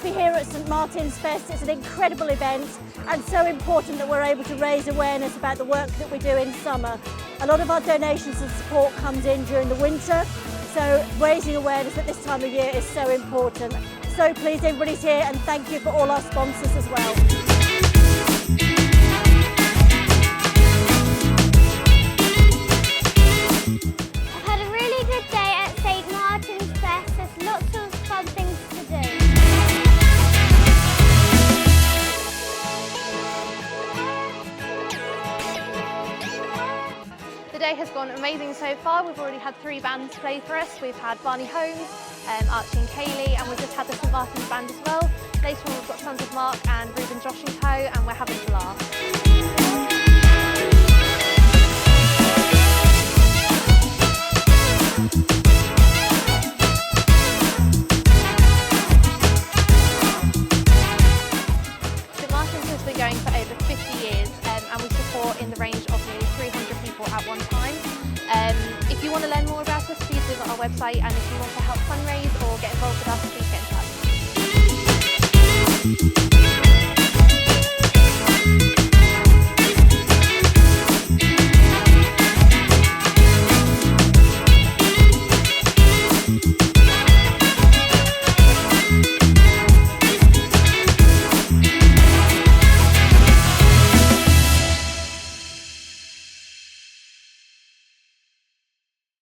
be here at St Martin's Fest. It's an incredible event and so important that we're able to raise awareness about the work that we do in summer. A lot of our donations and support comes in during the winter, so raising awareness at this time of year is so important. So pleased everybody's here, and thank you for all our sponsors as well. The day has gone amazing so far. We've already had 3 bands play for us. We've had Barney Holmes, Archie and Kaylee, and we've just had the St Martin's band as well. Later on we've got Sons of Mark and Ruben, Josh and Co, and we're having a laugh. St Martin's has been going for over 50 years and we support in the range of nearly 300 people at one time. If you want to learn more about us, please visit our website, and if you want to help fundraise or get involved with us, please get in touch.